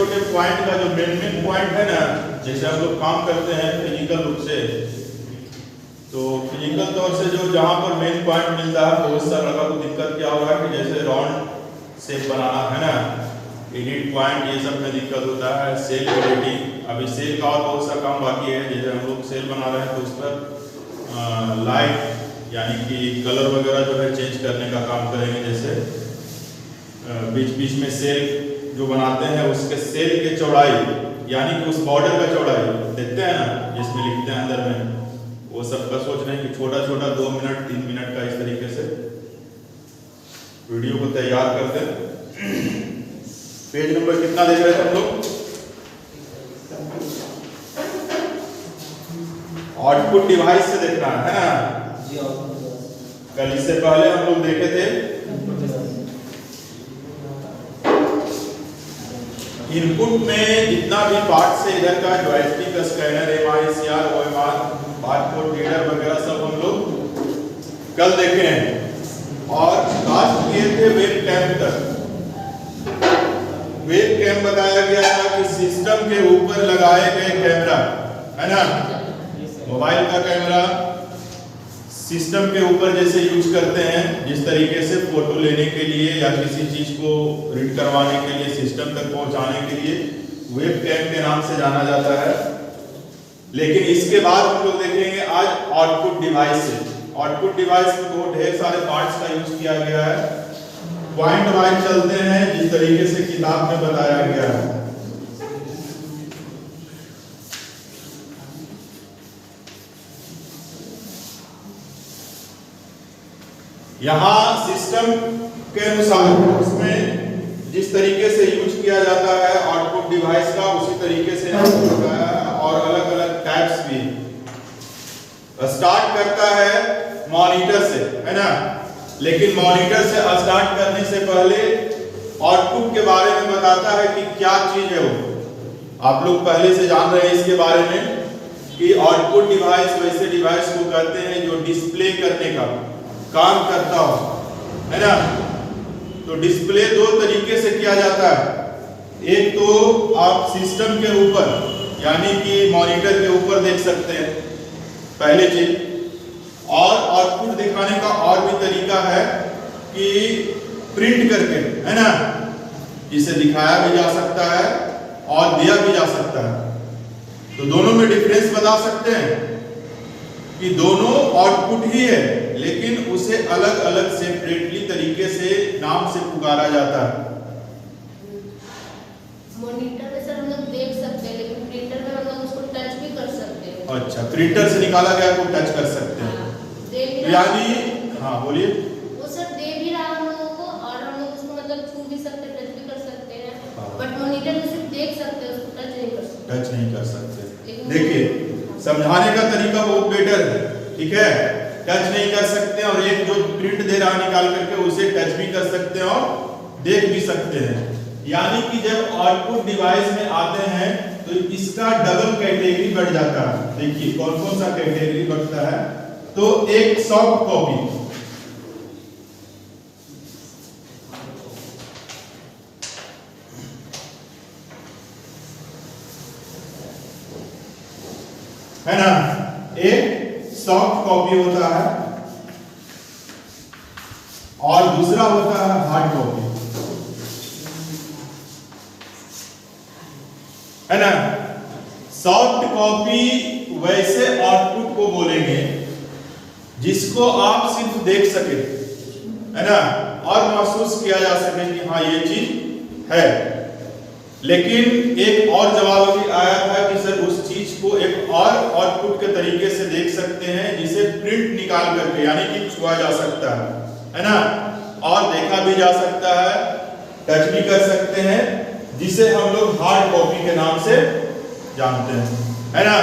छोटे पॉइंट का जो मेन पॉइंट है ना, जैसे हम लोग काम करते हैं फिजिकल रूप से, तो फिजिकल तौर से जो जहाँ पर मेन पॉइंट मिलता है, बहुत सारा लड़का को दिक्कत क्या हो रहा है कि जैसे राउंड शेप बनाना है ना, एडिट पॉइंट ये सब में दिक्कत होता है। सेल एडिटिंग, अभी सेल का और बहुत सा काम बाकी है। जैसे हम लोग सेल बना रहे हैं तो उस पर लाइट यानी कि कलर वगैरह जो है चेंज करने का काम करेंगे। जैसे बीच बीच में सेल जो बनाते हैं उसके सेल के चौड़ाई यानी कि उस बॉर्डर का चौड़ाई देखते हैं ना, जिसमें लिखते हैं अंदर में, वो सब का सोच रहे हैं कि छोटा छोटा 2 मिनट 3 मिनट का इस तरीके से वीडियो को तैयार करते हैं। पेज नंबर कितना देख रहे थे हम लोग? आउटपुट डिवाइस से देखना है ना। कल इससे पहले हम लोग देखे थे इनपुट में जितना भी पार्ट से इधर का joystick, scanner, MICR, OMR, barcode reader वगैरह सब हम लोग कल देखे हैं। और लास्ट किए थे वेब कैम तक। वेब कैम बताया गया था कि सिस्टम के ऊपर लगाए गए कैमरा है ना, मोबाइल का कैमरा सिस्टम के ऊपर जैसे यूज करते हैं, जिस तरीके से फोटो लेने के लिए या किसी चीज को रीड करवाने के लिए, सिस्टम तक पहुंचाने के लिए वेब कैम के नाम से जाना जाता है। लेकिन इसके बाद हम लोग देखेंगे आज आउटपुट डिवाइस से। आउटपुट डिवाइस में तो ढेर सारे पार्ट्स का यूज किया गया है। पॉइंट वाइज चलते हैं जिस तरीके से किताब में बताया गया है। यहाँ सिस्टम के अनुसार उसमें जिस तरीके से यूज किया जाता है आउटपुट डिवाइस का, उसी तरीके से यहाँ होता है। और अलग अलग टाइप्स भी। स्टार्ट करता है मॉनिटर से है ना, लेकिन मॉनिटर से स्टार्ट करने से पहले आउटपुट के बारे में बताता है कि क्या चीज है वो। आप लोग पहले से जान रहे हैं इसके बारे में कि आउटपुट डिवाइस वैसे डिवाइस को कहते हैं जो डिस्प्ले करने का काम करता हो है ना। तो डिस्प्ले 2 तरीके से किया जाता है। एक तो आप सिस्टम के ऊपर यानी कि मॉनिटर के ऊपर देख सकते हैं, पहली चीज। और आउटपुट दिखाने का और भी तरीका है कि प्रिंट करके है ना, जिसे दिखाया भी जा सकता है और दिया भी जा सकता है। तो दोनों में डिफरेंस बता सकते हैं कि दोनों आउटपुट ही है, लेकिन उसे अलग अलग सेपरेटली तरीके से नाम से पुकारा जाता है। मॉनिटर में सर हम लोग देख सकते हैं, लेकिन प्रिंटर में हम लोग उसको टच भी कर सकते हैं। अच्छा, प्रिंटर से निकाला गया को टच कर सकते हैं। यानी हाँ बोलिए। वो सर दे भी रहा हम लोगों को और हम लोग उसको मतलब छू भी सकते हैं, टच भी कर सकते हैं। बट मॉनिटर में सिर्फ देख सकते हैं, उसको टच नहीं कर सकते। टच नहीं कर सकते। देखिए समझाने का तरीका बहुत बेटर है, ठीक है। टच नहीं कर सकते और एक जो प्रिंट दे रहा निकाल करके उसे टच भी कर सकते हैं और देख भी सकते हैं। यानी कि जब आउटपुट डिवाइस में आते हैं तो इसका डबल कैटेगरी बढ़ जाता है। देखिए कौन कौन सा कैटेगरी बढ़ता है। तो एक सॉफ्ट कॉपी, है ना, एक सॉफ्ट कॉपी होता है और दूसरा होता है हार्ड कॉपी, है ना। सॉफ्ट कॉपी वैसे आउटपुट को बोलेंगे जिसको आप सिर्फ देख सके, है ना, और महसूस किया जा सके कि हाँ ये चीज है। लेकिन एक और जवाब भी आया था कि सर उस चीज को एक और आउटपुट के तरीके से देख सकते हैं जिसे प्रिंट निकाल करके यानी कि छुआ जा सकता है ना, और देखा भी जा सकता है, टच भी कर सकते हैं, जिसे हम लोग हार्ड कॉपी के नाम से जानते हैं, है ना।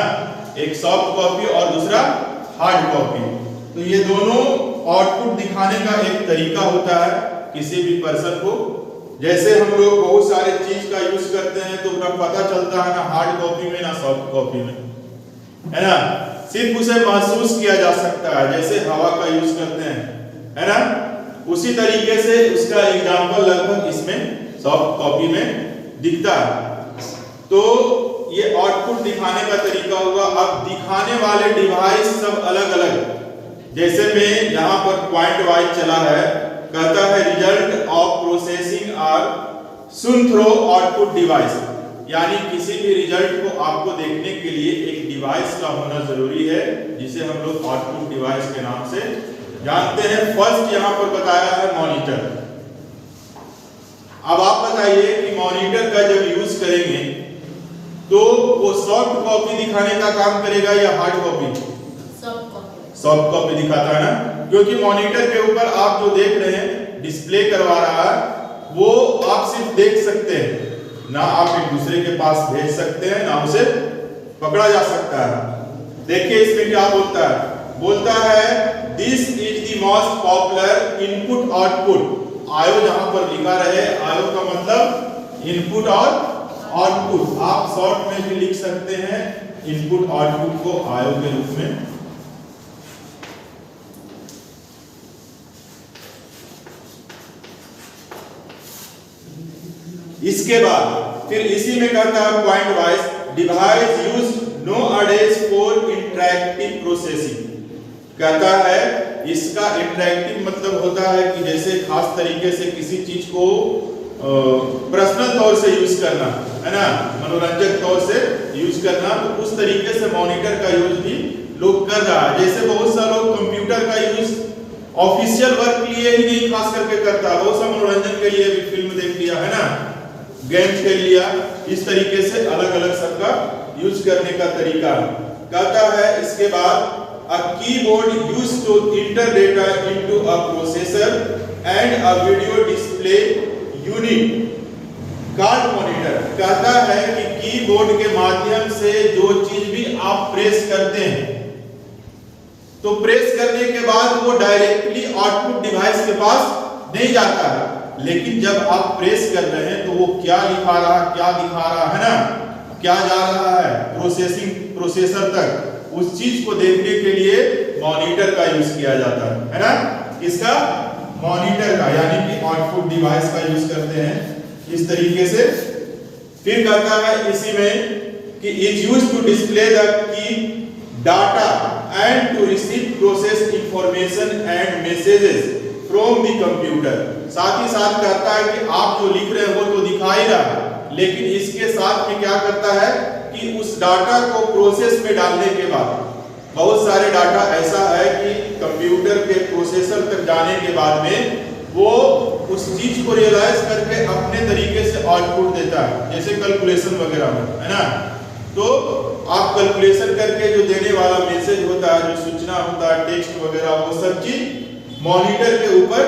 एक सॉफ्ट कॉपी और दूसरा हार्ड कॉपी। तो ये दोनों आउटपुट दिखाने का एक तरीका होता है किसी भी पर्सन को। जैसे हम लोग बहुत सारे चीज का यूज करते हैं तो ना पता चलता है ना हार्ड कॉपी में ना सॉफ्ट कॉपी में, है ना। सिर्फ उसे महसूस किया जा सकता है, जैसे हवा का यूज करते हैं, है ना। उसी तरीके से उसका एग्जांपल लगभग इसमें सॉफ्ट कॉपी में दिखता है। तो ये आउटपुट दिखाने का तरीका हुआ। अब दिखाने वाले डिवाइस सब अलग अलग, जैसे में यहां पर पॉइंट वाइज चला है, कहता है result of processing are sent through output device, यानी किसी भी रिजल्ट को आपको देखने के लिए एक डिवाइस का होना जरूरी है, जिसे हम लोग आउटपुट डिवाइस के नाम से जानते हैं। फर्स्ट यहां पर बताया है मॉनिटर। अब आप बताइए कि मॉनिटर का जब यूज करेंगे तो वो सॉफ्ट कॉपी दिखाने का काम करेगा या हार्ड कॉपी? सॉफ्ट कॉपी दिखाता है ना, क्योंकि मॉनिटर के ऊपर आप जो देख रहे हैं डिस्प्ले करवा रहा है, वो आप सिर्फ देख सकते हैं, ना आप एक दूसरे के पास भेज सकते हैं, ना उसे पकड़ा जा सकता है। देखिए इसमें क्या बोलता है, बोलता है this is the most popular input output. आयो जहां पर लिखा रहे, आयो का मतलब इनपुट और आउटपुट, आप शॉर्ट में भी लिख सकते हैं इनपुट आउटपुट को आयो के रूप में। इसके बाद फिर इसी में कहता है point wise device use nowadays for interactive processing. कहता है इसका इंटरैक्टिव मतलब होता है कि जैसे खास तरीके से किसी चीज को पर्सनल तौर से यूज करना है ना, मनोरंजक तौर से यूज करना, तो उस तरीके से मॉनिटर का यूज भी लोग कर रहा है। जैसे बहुत सारे लोग कंप्यूटर का यूज ऑफिशियल वर्क के लिए ही नहीं खास करके करता, बहुत सा मनोरंजन के लिए भी फिल्म देख लिया है ना, गेम खेल लिया, इस तरीके से अलग अलग सबका यूज करने का तरीका कहता है। इसके बाद a keyboard used to enter data into a processor and a video display unit called monitor। कहता है कि कीबोर्ड के माध्यम से जो चीज भी आप प्रेस करते हैं, तो प्रेस करने के बाद वो डायरेक्टली आउटपुट डिवाइस के पास नहीं जाता है, लेकिन जब आप प्रेस कर रहे हैं तो वो क्या लिखा रहा, क्या दिखा रहा है ना, क्या जा रहा है प्रोसेसर तक, उस चीज को देखने के लिए मॉनिटर का यूज किया जाता है ना, इसका मॉनिटर का, यानी कि आउटपुट डिवाइस का यूज करते हैं इस तरीके से। फिर कहता है इसी में कि is used to display the key data and to receive process information and messages from the computer. साथ ही साथ कहता है कि आप जो लिख रहे हैं वो तो दिखा ही रहा है, लेकिन इसके साथ में क्या करता है कि उस डाटा को प्रोसेस में डालने के बाद, बहुत सारे डाटा ऐसा है कि कंप्यूटर के प्रोसेसर तक जाने के बाद में वो उस चीज को रियलाइज करके अपने तरीके से आउटपुट देता है, जैसे कैलकुलेशन वगैरह में है ना। तो आप कैलकुलेशन करके जो देने वाला मैसेज होता है, जो सूचना होता है, टेक्स्ट वगैरह, वो सब चीज मॉनिटर के ऊपर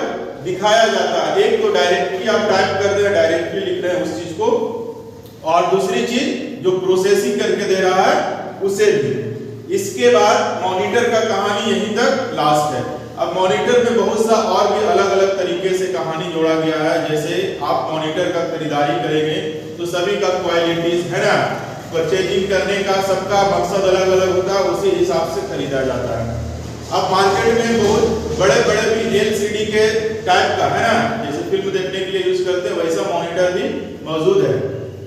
दिखाया जाता है। एक तो डायरेक्टली आप टाइप कर रहे हैं, डायरेक्टली लिख रहे हैं उस चीज को, और दूसरी चीज जो प्रोसेसिंग करके दे रहा है उसे भी। इसके बाद मॉनिटर का कहानी यहीं तक लास्ट है। अब मॉनिटर में बहुत सा और भी अलग अलग तरीके से कहानी जोड़ा गया है। जैसे आप मॉनिटर का खरीदारी करेंगे तो सभी का क्वालिटीज है ना, परचेजिंग करने का सबका मकसद अलग अलग होता है, उसी हिसाब से खरीदा जाता है। अब मार्केट में बहुत बड़े बड़े भी LCD के टाइप का है ना, जैसे फिल्म देखने के लिए यूज करते हैं, वैसा मॉनिटर भी मौजूद है।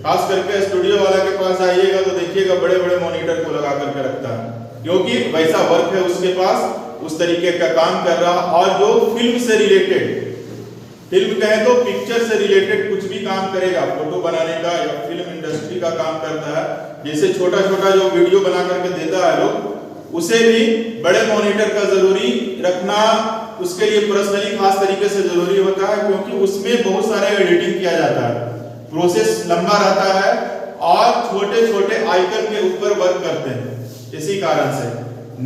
खास करके स्टूडियो वाला के पास आइएगा तो देखिएगा बड़े बड़े मॉनिटर को लगा करके रखता है, क्योंकि वैसा वर्क है उसके पास, उस तरीके का काम कर रहा। और जो फिल्म से रिलेटेड, फिल्म कहें तो पिक्चर से रिलेटेड कुछ भी काम करेगा, फोटो बनाने का या फिल्म इंडस्ट्री का काम करता है, जैसे छोटा छोटा जो वीडियो बना करके देता है लोग, उसे भी बड़े मॉनिटर का जरूरी रखना उसके लिए पर्सनली खास तरीके से जरूरी होता है, क्योंकि उसमें बहुत सारे एडिटिंग किया जाता है, प्रोसेस लंबा रहता है और छोटे छोटे आइकन के ऊपर वर्क करते हैं, इसी कारण से।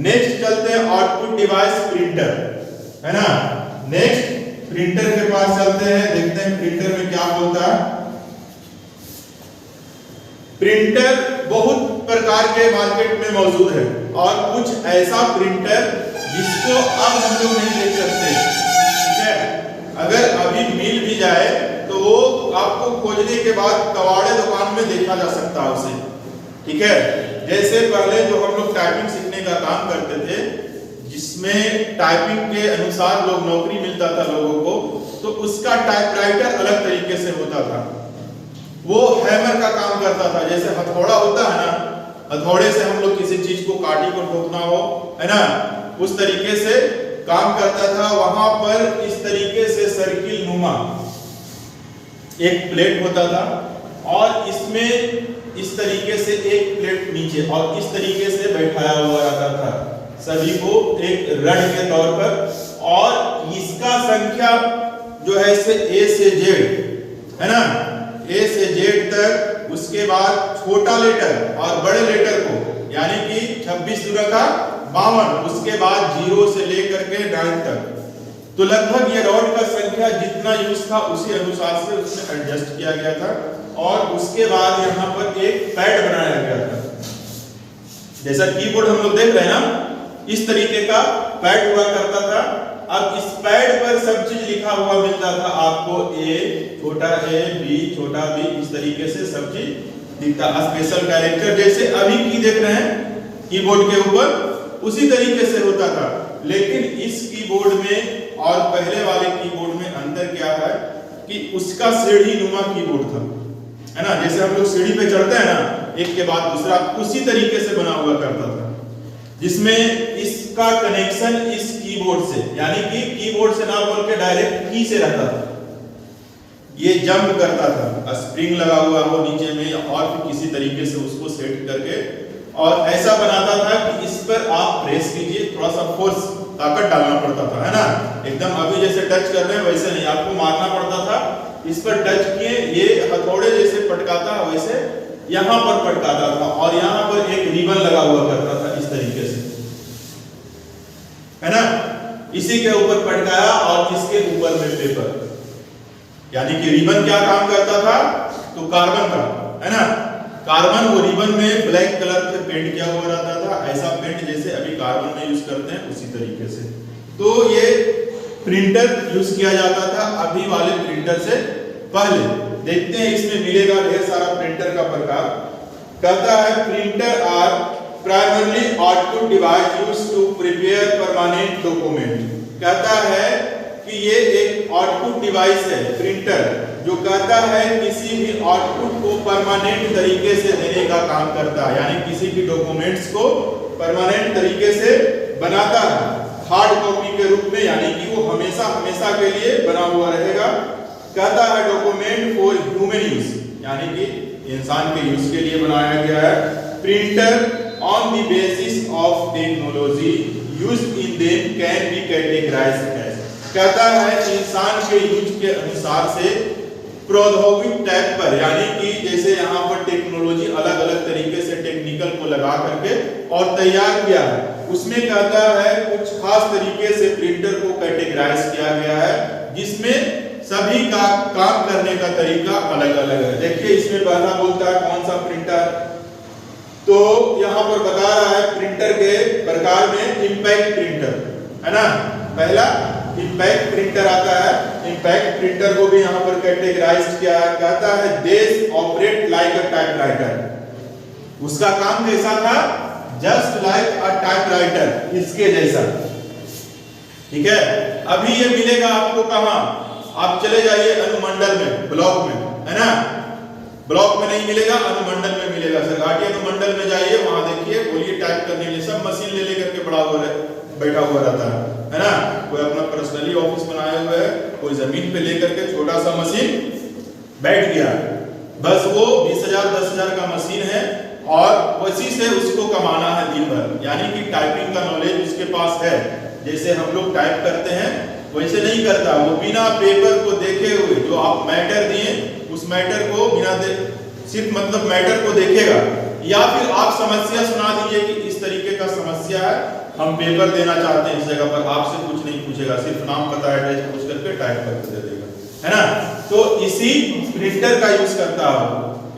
नेक्स्ट चलते हैं आउटपुट डिवाइस प्रिंटर, है ना। नेक्स्ट प्रिंटर के पास चलते हैं, देखते हैं प्रिंटर में क्या बोलता है। प्रिंटर बहुत प्रकार के मार्केट में मौजूद है, और कुछ ऐसा प्रिंटर जिसको अब हम लोग नहीं देख सकते, ठीक है। अगर अभी मिल भी जाए तो वो आपको खोजने के बाद कबाड़े दुकान में देखा जा सकता है उसे, ठीक है। जैसे पहले जो हम लोग टाइपिंग सीखने का काम करते थे, जिसमें टाइपिंग के अनुसार लोग नौकरी मिलता था लोगों को, तो उसका टाइपराइटर अलग तरीके से होता था, वो हैमर का काम करता था। जैसे हथौड़ा होता है ना, हथौड़े से हम लोग किसी चीज को काटी को ठोकना हो, है ना, उस तरीके से काम करता था। वहां पर इस तरीके से सर्किल नुमा एक प्लेट होता था और इसमें इस तरीके से एक प्लेट नीचे और इस तरीके से बैठाया हुआ रहता था सभी को एक रड के तौर पर। और इसका संख्या जो है इसे ए से जेड, है ना, ए से जेड तक, उसके बाद छोटा लेटर और बड़े लेटर को, यानी कि 26 दूना का 52, उसके बाद 0 से लेकर के 9 तक। तो लगभग ये रॉड का संख्या जितना यूज था उसी अनुसार से उसमें एडजस्ट किया गया था। और उसके बाद यहाँ पर एक पैड बनाया गया था, जैसा कीबोर्ड हम लोग देख रहे हैं ना, इस तरीके का पैड हुआ करता था। अब इस पैड पर सब चीज लिखा हुआ मिलता था आपको, ए छोटा ए, बी छोटा बी, इस तरीके से सब चीज दिखता। स्पेशल कैरेक्टर जैसे अभी की देख रहे हैं कीबोर्ड के ऊपर, उसी तरीके से होता था। लेकिन इस कीबोर्ड में और पहले वाले कीबोर्ड में अंतर क्या है कि उसका सीढ़ी नुमा कीबोर्ड था, है ना, जैसे हम लोग सीढ़ी पे चढ़ते हैं ना, एक के बाद दूसरा, उसी तरीके से बना हुआ करता था, जिसमें इसका कनेक्शन इस कीबोर्ड से, यानी कि कीबोर्ड से ना बोल के डायरेक्ट की से रहता था। ये जंप करता था, स्प्रिंग लगा हुआ हो नीचे में और फिर किसी तरीके से उसको सेट करके, और ऐसा बनाता था कि इस पर आप प्रेस कीजिए, थोड़ा सा फोर्स ताकत डालना पड़ता था, है ना, एकदम अभी जैसे टच कर रहे हैं वैसे नहीं, आपको मारना पड़ता था। इस पर टच किए, ये हथौड़े जैसे पटकाता है वैसे यहाँ पर पटकाता था, और यहाँ पर एक रिबन लगा हुआ करता था इस तरीके से, है ना, इसी के ऊपर पटकाया और इसके ऊपर में पेपर, यानी कि रिबन क्या काम करता था, तो कार्बन का, है ना, कार्बन वो रिबन में ब्लैक कलर से पेंट किया हुआ रहता था, ऐसा पेंट जैसे अभी कार्बन में यूज करते हैं उसी तरीके से। तो ये प्रिंटर यूज किया जाता था अभी वाले प्रिंटर से पहले। देखते हैं इसमें मिलेगा ढेर सारा प्रिंटर का प्रकार। कहता है printer are primarily output device used to prepare permanent document. कहता है कि ये एक आउटपुट डिवाइस है प्रिंटर, जो कहता है किसी भी आउटपुट को परमानेंट तरीके से देने का काम करता है, यानी किसी भी डॉक्यूमेंट्स को परमानेंट तरीके से बनाता है हार्ड कॉपी के रूप में, यानी कि वो हमेशा हमेशा के लिए बना हुआ रहेगा। कहता है डॉक्यूमेंट फॉर ह्यूमन यूज, यानी कि इंसान के यूज के लिए बनाया गया है। Printer on the basis of technology used in them can be categorised as. कहता है इंसान के यूज के अनुसार से प्रौद्योगिक टाइप पर, यानी कि जैसे यहाँ पर टेक्नोलॉजी अलग अलग तरीके से टेक्निकल को लगा करके और तैयार किया है, उसमें कहता है कुछ खास तरीके से प्रिंटर को कैटेगराइज किया गया है, जिसमें सभी का काम करने का तरीका अलग अलग है। देखिए इसमें पहला बोलता है कौन सा प्रिंटर, तो यहाँ पर बता रहा है प्रिंटर के प्रकार में इंपैक्ट प्रिंटर, है ना, पहला इंपैक्ट प्रिंटर आता है। इंपैक्ट प्रिंटर को भी यहाँ पर कैटेगराइज किया है। कहता है this operate like a typewriter. उसका काम कैसा था, जस्ट लाइक अ टाइपराइटर, इसके जैसा, ठीक है। अभी ये मिलेगा आपको कहाँ, आप चले जाइए अनुमंडल में, ब्लॉक में, है ना, ब्लॉक में नहीं मिलेगा, अनुमंडल में मिलेगा। सरकारी अनुमंडल में जाइए, वहां देखिए, बोलिए टाइप करने के लिए सब मशीन ले लेकर के बड़ा हुआ बैठा हुआ रहता है ना। कोई अपना पर्सनली ऑफिस बनाए हुए है, कोई जमीन पे लेकर के छोटा सा मशीन बैठ गया, बस वो 20,000 10,000 का मशीन है और उसी से उसको कमाना है दिन भर, यानी कि टाइपिंग का नॉलेज उसके पास है। जैसे हम लोग टाइप करते हैं वैसे नहीं करता वो, बिना पेपर को देखे हुए, जो आप मैटर दिए उस मैटर को बिना सिर्फ मतलब मैटर को देखेगा, या फिर आप समस्या सुना दीजिए कि इस तरीके का समस्या है, हम पेपर देना चाहते हैं इस जगह पर, आपसे कुछ नहीं पूछेगा, सिर्फ नाम पता एड्रेस पूछ करके टाइप करके दे देगा, है ना। तो इसी प्रिंटर का यूज करता है,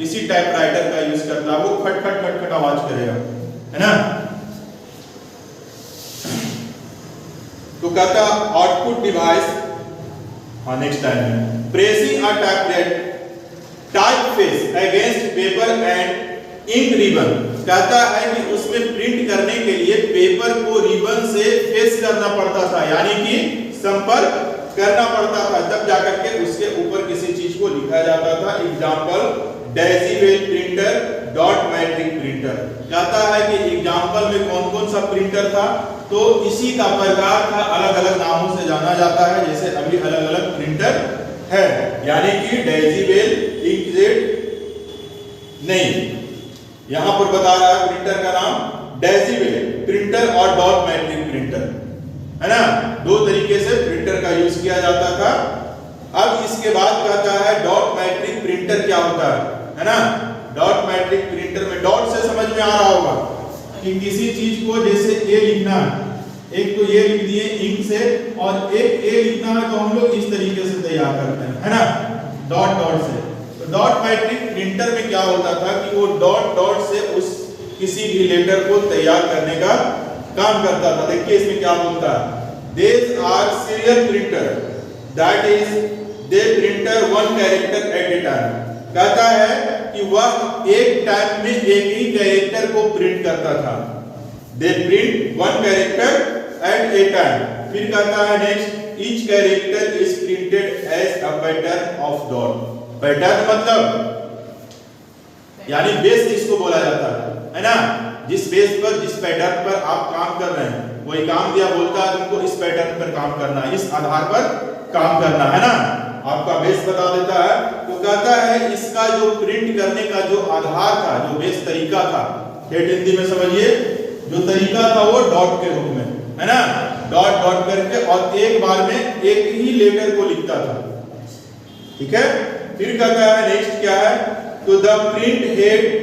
इसी टाइपराइटर का यूज करता है, वो खट खट खट खट आवाज करेगा, है ना। तो कहता आउटपुट डिवाइस, हाँ next time pressing a type face against paper and ink ribbon. कहता है कि उसमें प्रिंट करने के लिए पेपर को रिबन से फेस करना पड़ता था, यानी कि संपर्क करना पड़ता था, तब जाकर के उसके ऊपर किसी चीज को लिखा जाता था। Example decibel printer, dot matric printer. कहता है कि एग्जाम्पल में कौन कौन सा प्रिंटर था, तो इसी का प्रकार था, अलग अलग नामों से जाना जाता है, जैसे अभी अलग अलग प्रिंटर है, यानी कि डेसिबल, इंकजेट नहीं, यहां पर बता रहा है प्रिंटर का नाम डेसिबल प्रिंटर और डॉट मैट्रिक प्रिंटर, है ना। दो तरीके से प्रिंटर का यूज किया जाता था। अब इसके बाद कहता है डॉट मैट्रिक प्रिंटर क्या होता है ना। डॉट मैट्रिक प्रिंटर में डॉट से समझ में आ रहा होगा कि किसी चीज को जैसे ए लिखना है, एक तो ये लिख दिए इंक से, और एक ए लिखना है तो हम लोग इस तरीके से तैयार करते हैं, है ना, डॉट डॉट से। तो डॉट मैट्रिक प्रिंटर में क्या होता था कि वो डॉट डॉट से उस किसी भी लेटर को तैयार करने का काम करता था। देखिए इसमें क्या बोलता है, These are serial printer, that is they printer one character at a time। कहता है कि वह एक टाइम में एक ही कैरेक्टर को प्रिंट करता था। They print one character at a time। फिर कहता है next, each character is printed as a pattern of dot। Pattern मतलब यानी बेस जिसको बोला जाता है ना, जिस बेस पर, जिस पैटर्न पर आप काम कर रहे हैं, वही काम दिया, बोलता है तुमको इस पैटर्न पर काम करना है, इस आधार पर काम करना है ना, आपका बेस बता देता है। तो कहता है इसका जो प्रिंट करने का जो आधार था, जो बेस तरीका था, ठेठ हिंदी में समझिए, जो तरीका था वो डॉट के रूप में, है ना, डॉट डॉट करके, और एक बार में एक ही लेटर को लिखता था, ठीक है। फिर कहता है नेक्स्ट क्या है, तो the print head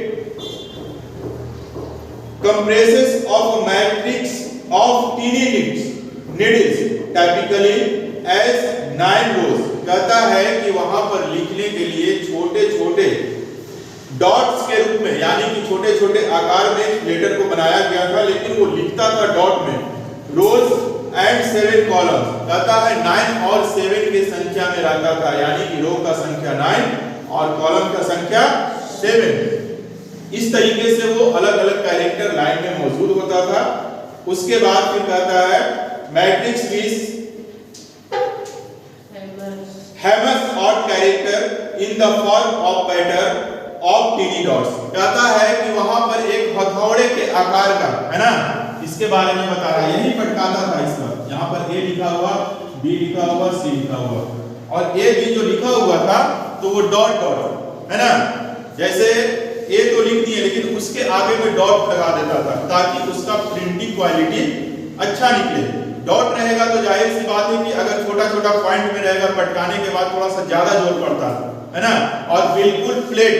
compresses of a matrix of teeny needles typically as 9 rows। कहता है कि वहां पर लिखने के लिए छोटे छोटे डॉट्स के रूप में, यानी कि छोटे छोटे आकार में लेटर को बनाया गया था, लेकिन वो लिखता था डॉट में, रोज एंड 7 कॉलम्स। कहता है 9 और 7 की संख्या में रहता था, यानी कि रो का संख्या 9 और कॉलम का संख्या 7। इस तरीके से वो अलग अलग कैरेक्टर लाइन में मौजूद होता था। उसके बाद फिर कहता है matrix which hammers out character in the form of pattern of tiny dots. कहता है कि वहां पर एक हथौड़े के आकार का, है ना, इसके बारे में बता रहा है, यही पटकाता था इसका, यहाँ पर ए लिखा हुआ, बी लिखा हुआ, सी लिखा हुआ, और ए बी जो लिखा हुआ था तो वो डॉट डॉट, है ना, जैसे ए तो लिख दिए लेकिन उसके आगे में डॉट लगा देता था ताकि उसका प्रिंटिंग क्वालिटी अच्छा निकले। डॉट रहेगा तो जाहिर सी बात है कि अगर छोटा छोटा पॉइंट में रहेगा, पटकाने के बाद थोड़ा सा ज्यादा जोर पड़ता है ना, और बिल्कुल फ्लैट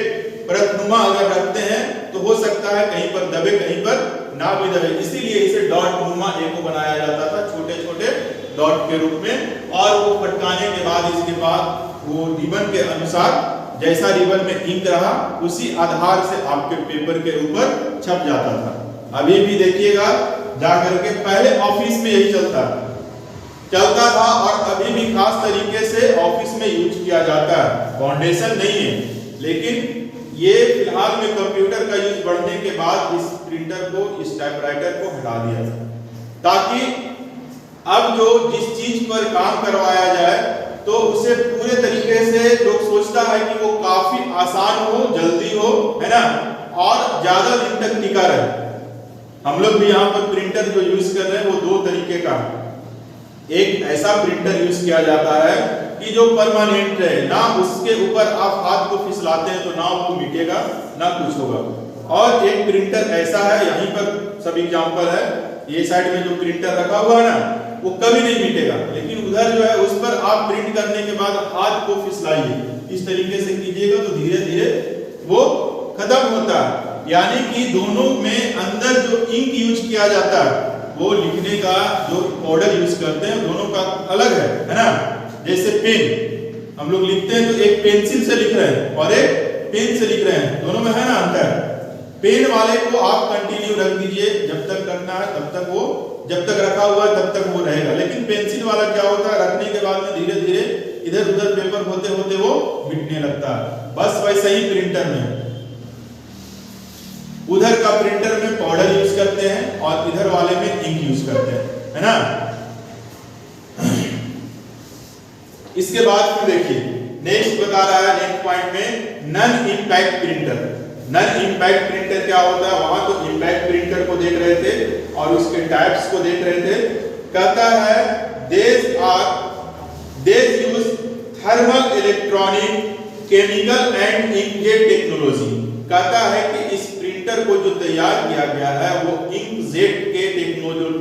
परतनुमा अगर रखते हैं तो हो सकता है कहीं पर दबे कहीं पर ना भी दबे, इसीलिए इसे डॉट नुमा ए को बनाया जाता था, छोटे छोटे डॉट के रूप में। और वो पटकाने के बाद इसके बाद वो रिबन के अनुसार जैसा रिबन में इंक रहा उसी आधार से आपके पेपर के ऊपर छप जाता था। अभी भी देखिएगा जाकर के, पहले ऑफिस में यही चलता था और अभी भी खास तरीके से ऑफिस में यूज किया जाता है। फाउंडेशन नहीं है, लेकिन ये फिलहाल में कंप्यूटर का यूज बढ़ने के बाद इस प्रिंटर को, इस टाइपराइटर को हटा दिया ताकि अब जो जिस चीज पर काम करवाया जाए तो उसे पूरे तरीके से लोग सोचता है कि वो काफी आसान हो, जल्दी हो, है ना, और ज्यादा दिन तक टिका रहे। हम लोग भी यहाँ पर प्रिंटर जो यूज कर रहे हैं वो दो तरीके का, एक ऐसा प्रिंटर यूज किया जाता है कि जो परमानेंट है, ना उसके ऊपर आप हाथ को फिसलाते हैं तो ना वो मिटेगा ना कुछ होगा, और एक प्रिंटर ऐसा है, यहीं पर सब एग्जांपल है, ये साइड में जो प्रिंटर रखा हुआ है ना वो कभी नहीं मिटेगा, लेकिन उधर जो है उस पर आप प्रिंट करने के बाद हाथ को फिसलाइए, इस तरीके से कीजिएगा तो धीरे धीरे वो खत्म होता है। यानी कि दोनों में अंदर जो इंक यूज किया जाता है वो लिखने का जो पाउडर यूज करते हैं दोनों का अलग है ना। जैसे पेन हम लोग लिखते हैं तो एक पेंसिल से लिख रहे हैं और एक पेन से लिख रहे हैं, दोनों में है ना अंतर। पेन वाले को आप कंटिन्यू रख दीजिए, जब तक रखना है तब तक वो, जब तक रखा हुआ है तब तक वो रहेगा, लेकिन पेंसिल वाला क्या होता है, रखने के बाद में धीरे धीरे इधर उधर पेपर होते होते वो मिटने लगता है। बस वैसे ही प्रिंटर में, उधर का प्रिंटर में पाउडर यूज करते हैं और इधर वाले में इंक यूज करते हैं, है ना। इसके बाद फिर देखिए नेक्स्ट बता रहा है नेक्स्ट पॉइंट में non impact printer. Non impact printer क्या होता है? वहां तो इंपैक्ट प्रिंटर को देख रहे थे और उसके टाइप्स को देख रहे थे। कहता है देश use thermal, electronic, chemical and inkjet technology. कहता है कि इस प्रिंटर को जो तैयार किया गया है वो इंकजेट के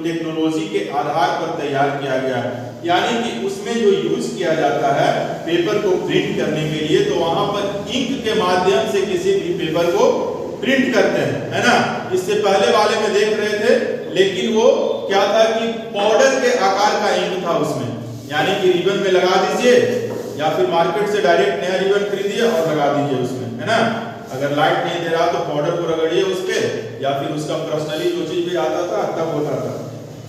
टेक्नोलॉजी के आधार पर तैयार किया गया है, यानी कि उसमें जो यूज किया जाता है पेपर को प्रिंट करने के लिए, तो वहां पर इंक के माध्यम से किसी भी पेपर को प्रिंट करते हैं, है ना। इससे पहले वाले में देख रहे थे, लेकिन वो क्या था कि पाउडर के आकार का इंक था उसमें, यानी कि रिबन में लगा दीजिए या फिर मार्केट से डायरेक्ट नया रिबन खरीदिए और लगा दीजिए उसमें, है ना। अगर लाइट नहीं दे रहा तो पाउडर को रगड़िए उस पे, या फिर उसका पर्सनली जो चीज भी आता था तब होता था।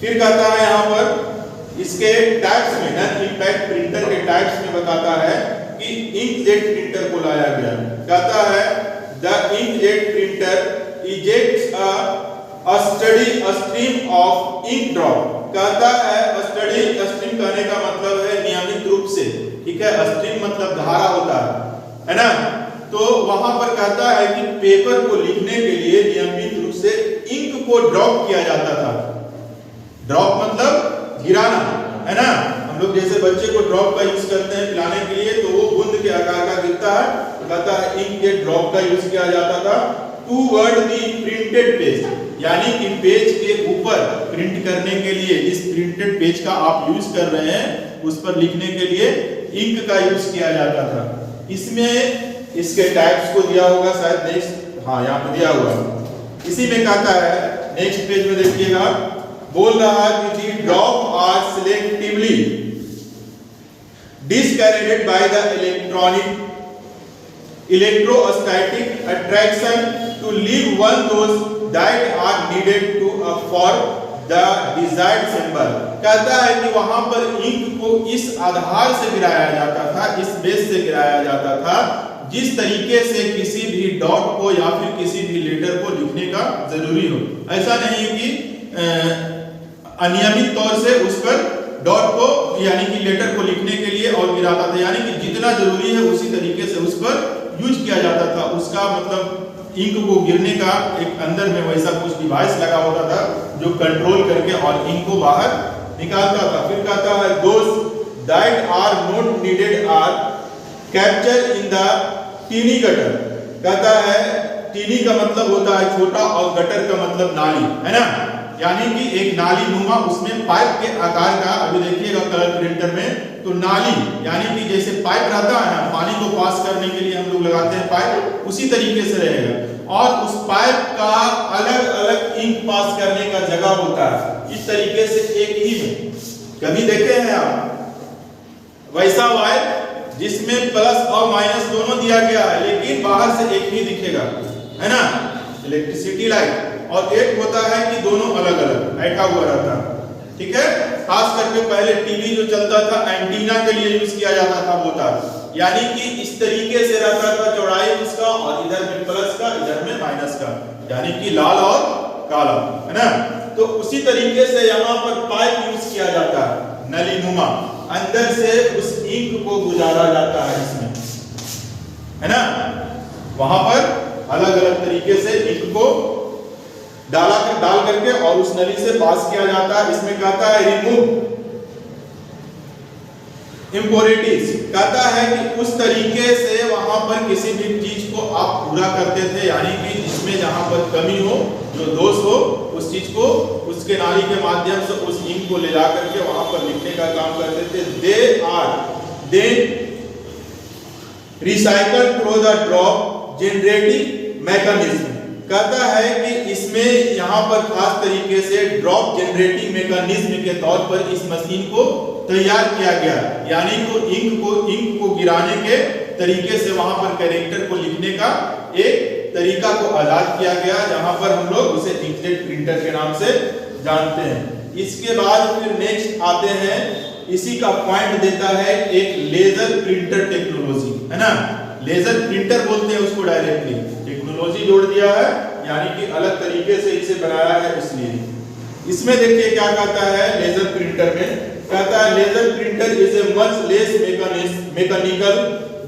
फिर कहता है यहाँ पर इसके टाइप्स में, नन इंपैक्ट प्रिंटर के टाइप्स में बताता है कि इंकजेट प्रिंटर को लाया गया। कहता है the inkjet printer ejects a stream of ink drop. कहता है स्ट्रीम कहने का मतलब है नियमित रूप से, ठीक है। स्ट्रीम मतलब धारा होता है ना। तो वहां पर कहता है कि पेपर को लिखने के लिए नियमित रूप से इंक को ड्रॉप किया जाता था। ड्रॉप मतलब गिराना, है ना। हम लोग जैसे बच्चे को ड्रॉप का यूज करते हैं पिलाने के लिए, तो वो बूंद के आकार का गिरता है, तो कहता है इंक के ड्रॉप का यूज किया जाता था टूवर्ड द प्रिंटेड पेज, यानी कि पेज के ऊपर प्रिंट करने के लिए, इस प्रिंटेड पेज का आप यूज कर रहे हैं उस पर लिखने के लिए इंक का यूज किया जाता था। इसमें इसके टाइप्स को दिया होगा शायद, नेक्स्ट, हाँ यहाँ पे दिया हुआ। इसी में कहता है नेक्स्ट पेज में देखिएगा, बोल रहा है कि drop are selectively discarded by the electrostatic attraction to leave one those that are needed to for the desired symbol. कहता है कि वहां पर इंक को इस आधार से गिराया जाता था, इस बेस से गिराया जाता था जिस तरीके से किसी भी डॉट को या फिर किसी भी लेटर को लिखने का जरूरी हो। ऐसा नहीं है कि अनियमित तौर से उस पर डॉट को यानी कि लेटर को लिखने के लिए और गिराता था, यानी कि जितना जरूरी है उसी तरीके से उस पर यूज किया जाता था। उसका मतलब इंक को गिरने का एक अंदर में वैसा कुछ डिवाइस लगा होता था जो कंट्रोल करके और इंक को बाहर निकालता था। फिर कहता है those that are not needed are capture in the tiny gutter. कहता है टीनी का मतलब होता है छोटा और गटर का मतलब नाली, है ना। यानी कि एक नाली नुमा, उसमें पाइप के आकार का, अभी देखिएगा कलर प्रिंटर में तो नाली यानी कि जैसे पाइप रहता है ना, पानी को पास करने के लिए हम लोग लगाते हैं पाइप, उसी तरीके से रहेगा। और उस पाइप का अलग अलग इंक पास करने का जगह होता है, इस तरीके से एक ही में। कभी देखे हैं आप वैसा वायर जिसमें प्लस और माइनस दोनों दिया गया है, लेकिन बाहर से एक ही दिखेगा, है ना, इलेक्ट्रिसिटी लाइट। और एक होता है कि दोनों अलग अलग बैठा हुआ रहता है, ठीक है। खास करके पहले टीवी जो चलता था एंटीना के लिए यूज किया जाता था वो तार, यानी कि इस तरीके से रहता था चौड़ाई उसका, और इधर में प्लस का इधर में माइनस का, यानी कि लाल और काला, है ना। तो उसी तरीके से यहाँ पर पाइप यूज किया जाता है नलीनुमा, अंदर से उस इंक को गुजारा जाता है इसमें, है ना। वहां पर अलग अलग तरीके से इंक को डाल करके और उस नली से पास किया जाता है। इसमें कहता है रिमूव इम्प्योरिटीज। कहता है कि उस तरीके से वहां पर किसी भी चीज को आप पूरा करते थे, यानी कि इसमें जहां पर कमी हो, जो दोष हो, उस चीज को उसके नाली के माध्यम से उस इंक को ले जा करके वहां पर लिखने का काम करते थे। They are then recycle through the drop generating mechanism. कहता है कि इसमें यहाँ पर खास तरीके से ड्रॉप जनरेटिंग मैकेनिज्म के तौर पर इस मशीन को तैयार किया गया, यानी तो इंक को गिराने के तरीके से वहां पर कैरेक्टर को लिखने का एक तरीका को आजाद किया गया, जहां पर हम लोग उसे इंकजेट प्रिंटर के नाम से जानते हैं। इसके बाद फिर नेक्स्ट आते हैं, इसी का पॉइंट देता है एक लेजर प्रिंटर टेक्नोलॉजी, है ना। लेजर प्रिंटर बोलते हैं उसको, डायरेक्टली टेक्नोलॉजी जोड़ दिया है, यानी कि अलग तरीके से इसे बनाया है इसलिए। इसमें देखिए क्या कहता है लेजर प्रिंटर में, कहता है laser printer is a much less mechanical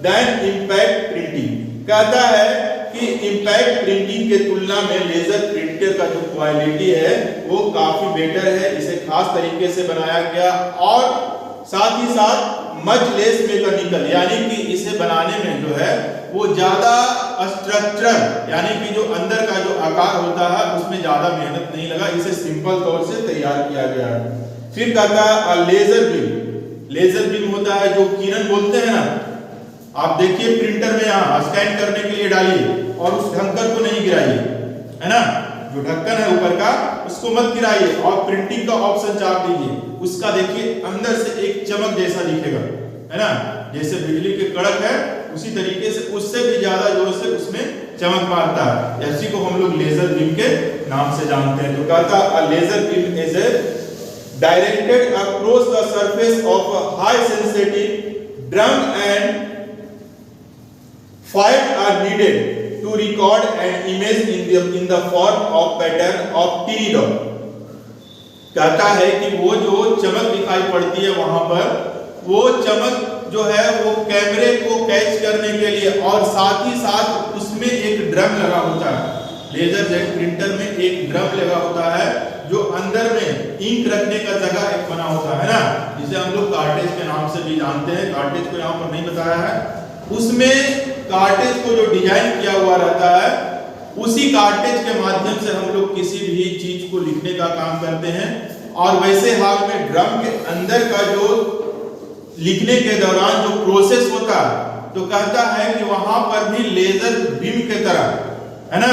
than impact printing. कहता है कि इम्पैक्ट प्रिंटिंग के तुलना में लेजर प्रिंटर का जो क्वालिटी है वो काफी बेटर है। इसे खास तरीके से बनाया गया और साथ ही साथ मच लेस मैकेनिकल, यानी कि इसे बनाने में जो है वो ज्यादा स्ट्रक्चर यानी कि जो अंदर का जो आकार होता है उसमें ज्यादा मेहनत नहीं लगा, इसे सिंपल तौर से तैयार किया गया है। फिर कहता है लेजर बीम। लेजर बीम होता है जो किरण बोलते हैं ना, आप देखिए प्रिंटर में यहाँ स्कैन करने के लिए डालिए और उस ढक्कन को नहीं गिराइए, है ना, जो ढक्कन है ऊपर का उसको मत गिराइए और प्रिंटिंग का ऑप्शन चाप दीजिए। उसका देखिए अंदर से एक चमक जैसा दिखेगा, है ना, जैसे बिजली के कड़क है उसी तरीके से उससे भी ज्यादा जोर से उसमें चमक मारता है। इसी को हम लोग लेजर बीम के नाम से जानते हैं। तो कहता laser beam is a directed across the surface of a high sensitive drum and files are needed to record an image in the form of pattern of teeny dot। कहता है कि वो जो चमक दिखाई पड़ती है वहां पर वो चमक जो है वो कैमरे को कैच करने के लिए और साथ ही साथ उसमें एक ड्रम लगा होता है। लेजर जेट प्रिंटर में एक ड्रम लगा होता है जो अंदर में इंक रखने का जगह एक बना होता है ना, जिसे हम लोग कार्टेज के नाम से भी जानते हैं। कार्टेज को यहाँ पर नहीं बताया है, उसमें कार्टेज को जो डिजाइन किया हुआ रहता है उसी कार्टेज के माध्यम से हम लोग किसी भी चीज को लिखने का काम करते हैं। और वैसे हाल में ड्रम के अंदर का जो लिखने के दौरान जो प्रोसेस होता है तो कहता है कि वहां पर भी लेजर बीम के तरह, है ना,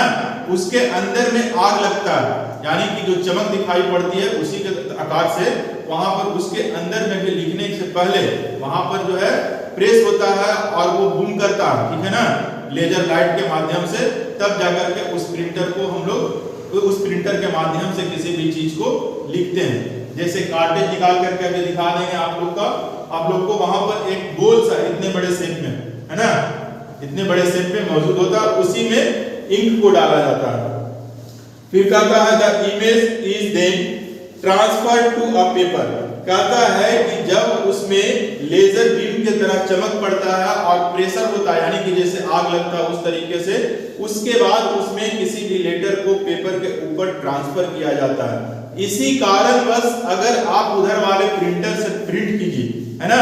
उसके अंदर में आग लगता है, यानी कि जो चमक दिखाई पड़ती है उसी के आकार से वहां पर उसके अंदर में भी लिखने से पहले वहां पर जो है प्रेस होता है और वो बूम करता है, ठीक है ना, लेजर लाइट के माध्यम से। तब जाकर के उस प्रिंटर को हम लोग उस प्रिंटर के माध्यम से किसी भी चीज को लिखते हैं। जैसे कार्टेज निकाल करके अभी दिखा देंगे आप लोग को वहां पर एक गोल सा इतने बड़े शेप में, है ना, इतने बड़े शेप में मौजूद होता है, उसी में इंक को डाला जाता है। फिर कहता है the image is then transferred to a paper. कहता है कि जब उसमें लेजर बीम की तरह चमक पड़ता है और प्रेशर होता है, यानी कि जैसे आग लगता है उस तरीके से, उसके बाद उसमें किसी भी लेटर को पेपर के ऊपर ट्रांसफर किया जाता है। इसी कारणवश अगर आप उधर वाले प्रिंटर से प्रिंट कीजिए, है ना,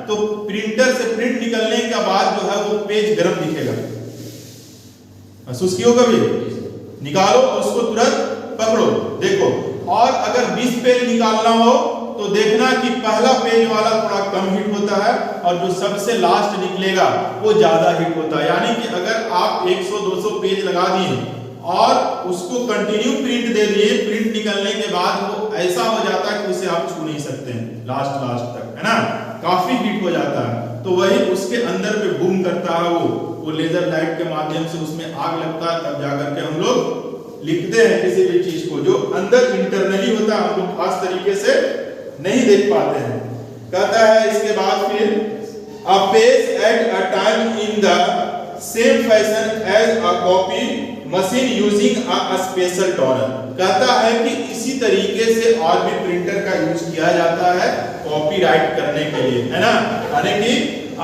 तो प्रिंटर से प्रिंट निकलने के बाद जो है वो पेज गर्म दिखेगा। महसूस किया कभी? निकालो उसको तुरंत पकड़ो, देखो, और अगर 20 पेज निकालना हो तो देखना कि पहला पेज वाला थोड़ा कम हिट होता है और जो सबसे लास्ट निकलेगा वो ज्यादा हिट होता है। यानी कि अगर आप 100-200 पेज लगा दिए और उसको कंटिन्यू प्रिंट दे दिए, प्रिंट निकलने के बाद वो ऐसा हो जाता है कि उसे आप छू नहीं सकते हैं लास्ट तक, है ना, काफी हिट हो जाता है। तो वही उसके अंदर में बूम करता है वो लेजर लाइट के माध्यम से उसमें आग लगता है, तब जाकर के हम लोग लिखते हैं किसी भी चीज को। जो अंदर इंटरनली होता है हम लोग खास तरीके से नहीं देख पाते हैं। कहता है इसके बाद फिर a page at a time in the same fashion as a copy machine using a special toner। कहता है कि इसी तरीके से और भी प्रिंटर का यूज किया जाता है कॉपीराइट करने के लिए, है ना, यानी कि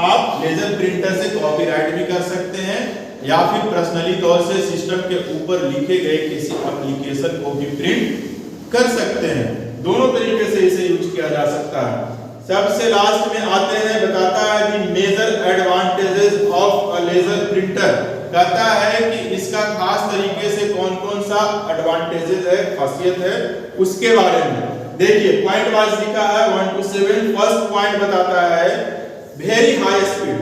आप लेजर प्रिंटर से कॉपीराइट भी कर सकते हैं या फिर पर्सनली तौर से सिस्टम के ऊपर लिखे गए किसी एप्लीकेशन को भी प्रिंट कर सकते हैं। दोनों तरीके से इसे यूज किया जा सकता है। सबसे लास्ट में आते हैं, बताता है कि major advantages of a laser printer. कहता है कि इसका खास तरीके से कौन कौन सा एडवांटेजेस है, खासियत है, उसके बारे में देखिए। पॉइंट वाइज लिखा है 1 to 7। फर्स्ट पॉइंट बताता है वेरी हाई स्पीड।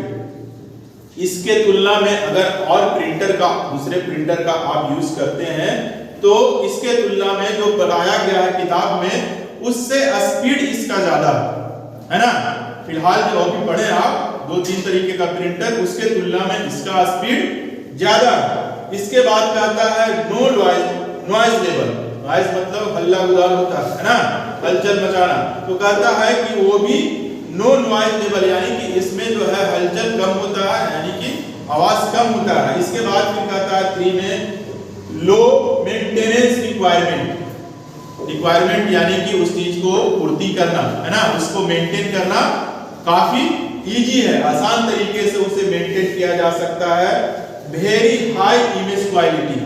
इसके तुलना में अगर और प्रिंटर का, दूसरे प्रिंटर का आप यूज करते हैं तो इसके तुलना में जो बताया गया है किताब में उससे स्पीड इसका ज्यादा है ना। फिलहाल जो अभी पढ़े आप 2-3 तरीके का प्रिंटर, उसके तुलना में इसका स्पीड ज्यादा। इसके बाद कहता है नो नॉइज लेवल। नॉइज मतलब हल्ला गुल्ला होता है ना, हलचल मचाना। तो कहता है कि वो भी नो नॉइज लेवल, यानी कि इसमें जो है हलचल कम होता है, यानी कि आवाज कम होता है। इसके बाद फिर कहता है 3 में लो मेंटेनेंस रिक्वायरमेंट, यानी कि उस चीज को पूर्ति करना, है ना, उसको मेंटेन करना काफी इजी है, आसान तरीके से उसे मेंटेन किया जा सकता है। वेरी हाई इमेज क्वालिटी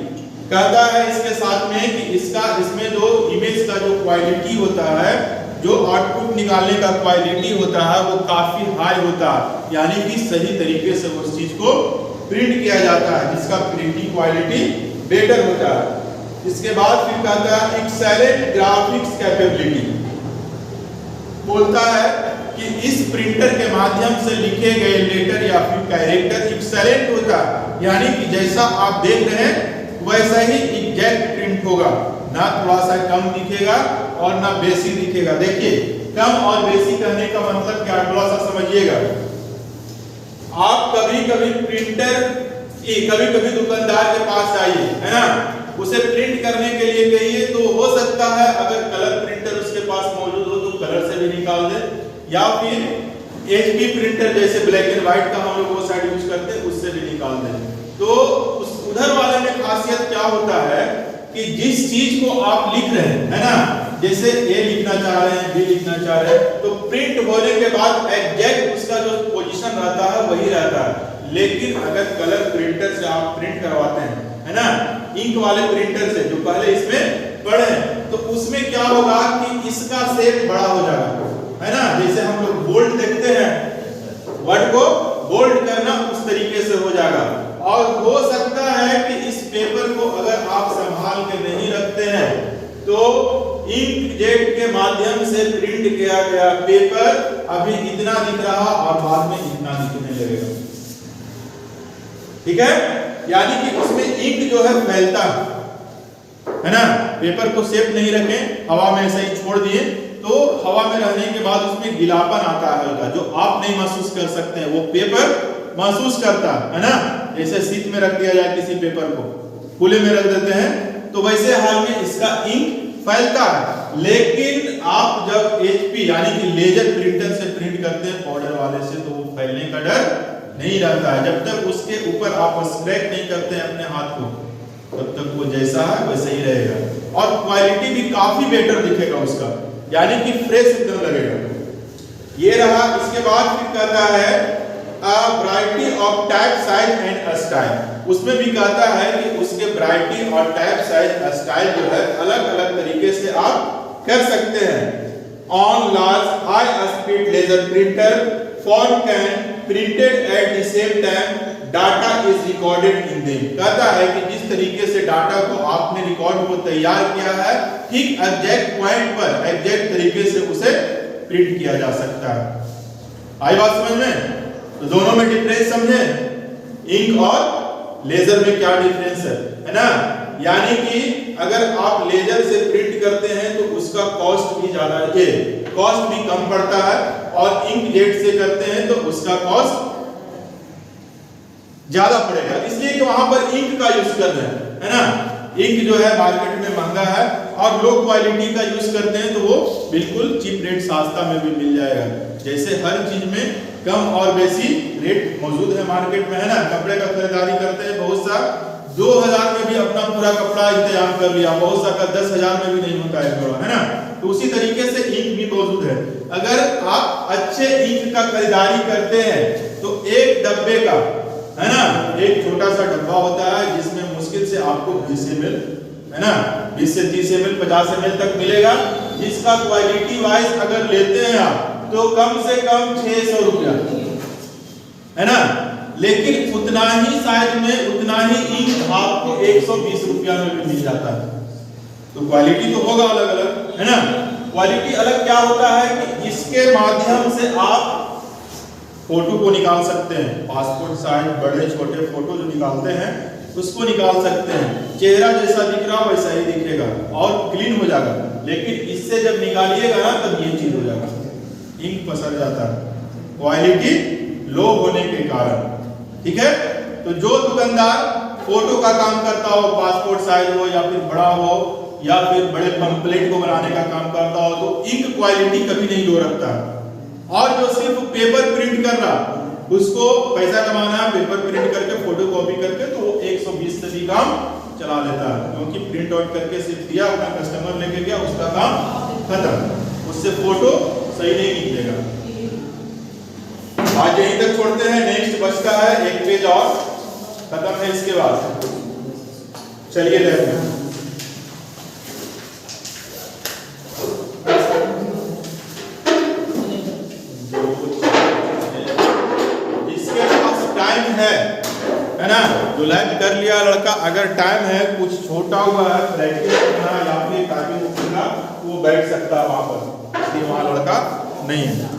कहता है इसके साथ में कि इसमें जो इमेज का जो क्वालिटी होता है, जो आउटपुट निकालने का क्वालिटी होता है वो काफी हाई होता है, यानी कि सही तरीके से उस चीज को प्रिंट किया जाता है, जिसका प्रिंटिंग क्वालिटी बेटर होता है। इसके बाद फिर कहता है एक्सेलेंट ग्राफिक्स कैपेबिलिटी, बोलता है कि इस प्रिंटर के माध्यम से लिखे गए लेटर या फिर कैरेक्टर एक्सेलेंट होता है, यानी कि जैसा आप देख रहे हैं वैसा ही एग्जैक्ट प्रिंट होगा, ना थोड़ा सा कम दिखेगा और ना बेसी दिखेगा। देखिए कम और बेसी कहने का मतलब क्या, थोड़ा सा समझिएगा। आप कभी दुकानदार के पास आइए, है ना, उसे प्रिंट करने के लिए कहिए तो हो सकता है अगर कलर प्रिंटर उसके पास मौजूद हो तो कलर से भी निकाल दे, या फिर एचपी प्रिंटर जैसे ब्लैक एंड व्हाइट का हम लोग वो साइड यूज करते हैं उससे भी निकाल दे। तो उधर वाले में खासियत क्या होता है कि जिस चीज को आप लिख रहे हैं, है ना, जैसे ए लिखना चाह रहे हैं, बी लिखना चाह रहे हैं, तो प्रिंट होने के बाद एग्जैक्ट उसका जो पोजीशन रहता है वही रहता है। लेकिन अगर कलर प्रिंटर से आप प्रिंट करवाते हैं, है ना, इंक वाले प्रिंटर से जो पहले इसमें पढ़े हैं, तो उसमें क्या होगा कि इसका शेप बड़ा हो जाएगा, है ना, जैसे हम लोग बोल्ड देखते हैं, वर्ड को बोल्ड करना उस तरीके से हो जाएगा। और हो सकता है कि इस पेपर को अगर आप संभाल के नहीं रखते हैं तो इंकजेट के माध्यम से प्रिंट किया गया पेपर अभी इतना दिख रहा और बाद में इतना दिखने लगेगा, ठीक है, यानी कि उसमें इंक जो है फैलता है ना। पेपर को सेफ नहीं रखें, हवा में ऐसे ही छोड़ दिए तो हवा में रहने के बाद उसमें गीलापन आता है हल्का, जो आप नहीं महसूस कर सकते हैं, वो पेपर महसूस करता है ना। जैसे शीत में रख दिया जाए किसी पेपर को, खुले में रख देते हैं तो वैसे हाल में इसका इंक फैलता है। लेकिन आप जब एचपी यानी कि लेजर प्रिंटर से प्रिंट करते हैं पाउडर वाले से, तो वो फैलने का डर नहीं रहता है। जब तक उसके ऊपर आप स्क्रैच नहीं करते हैं अपने हाथ को, तब तक वो जैसा है वैसा ही रहेगा और क्वालिटी भी काफी बेटर दिखेगा उसका, यानी कि फ्रेश एकदम लगेगा। ये रहा। इसके बाद फिर कहता है variety of type size and style, उसमें भी कहता है कि उसके वैरायटी और टाइप साइज स्टाइल जो है अलग अलग तरीके से आप कर सकते हैं। On large high speed laser printer form can printed at the same time data is recorded in them, कहता है कि जिस तरीके से डाटा को आपने रिकॉर्ड को तैयार किया है ठीक एग्जैक्ट पॉइंट पर एग्जैक्ट तरीके से उसे प्रिंट किया जा सकता है। आई बात समझ में? तो दोनों में डिफरेंस समझे, इंक और लेजर में क्या डिफरेंस है ना। यानी कि अगर आप लेजर से प्रिंट करते हैं तो उसका कॉस्ट भी ज्यादा है, कॉस्ट भी कम पड़ता है, और इंकजेट से करते हैं तो उसका कॉस्ट ज्यादा पड़ेगा, इसलिए कि वहां पर इंक का यूज कर रहे हैं, है ना। इंक जो है मार्केट में महंगा है और लो क्वालिटी का यूज करते हैं तो वो बिल्कुल चीप रेट सस्ता में भी मिल जाएगा। जैसे हर चीज में कम और बेसी रेट मौजूद है मार्केट में, है ना। कपड़े का खरीदारी करते हैं, बहुत सा 2000 में भी अपना पूरा कपड़ा इंतजाम कर लिया, बहुत सा का 10,000 में भी नहीं होता है थोड़ा, है ना। तो उसी तरीके से इंक भी मौजूद है। अगर आप अच्छे इंक का खरीदारी करते हैं तो एक डब्बे का, है ना, एक छोटा सा डब्बा होता है जिसमें मुश्किल से आपको 20 ml, है ना, 20 से 30 ml 50 ml तक मिलेगा, जिसका क्वालिटी वाइज अगर लेते हैं आप तो कम से कम 600 रुपया, है ना। लेकिन उतना ही साइज में उतना ही इंक आपको 120 रुपया में भी मिल जाता है। तो क्वालिटी तो होगा अलग अलग, है ना। क्वालिटी अलग क्या होता है कि इसके माध्यम से आप फोटो को निकाल सकते हैं, पासपोर्ट साइज बड़े छोटे फोटो जो निकालते हैं उसको निकाल सकते हैं, चेहरा जैसा दिख रहा वैसा ही दिखेगा और क्लीन हो जाएगा। लेकिन इससे जब निकालिएगा ना तब ये चीज हो जाएगा, इंक पसर जाता है क्वालिटी लो होने के कारण, ठीक है। तो जो दुकानदार फोटो का काम करता हो, पासपोर्ट साइज हो या फिर बड़ा हो या फिर बड़े पंपलेट को बनाने का काम करता हो, तो इंक क्वालिटी कभी नहीं लो रखता है। और जो सिर्फ पेपर प्रिंट कर रहा उसको पैसा कमाना है, पेपर प्रिंट करके फोटो कॉपी करके, तो वो 120 से भी काम चला लेता है, क्योंकि प्रिंट आउट करके सिर्फ दिया, अपना कस्टमर लेके गया, उसका काम खत्म, उससे फोटो सही नहीं निकलेगा। आज यहीं तक छोड़ते हैं, नेक्स्ट बचता है एक पेज और, खत्म है इसके बाद। चलिए लैब में। जिसके पास टाइम है ना, जो लैब कर लिया लड़का, अगर टाइम है, कुछ छोटा हुआ है प्रैक्टिस करना या फिर टाइपिंग करना, वो बैठ सकता है वहां पर, वहां लड़का नहीं है।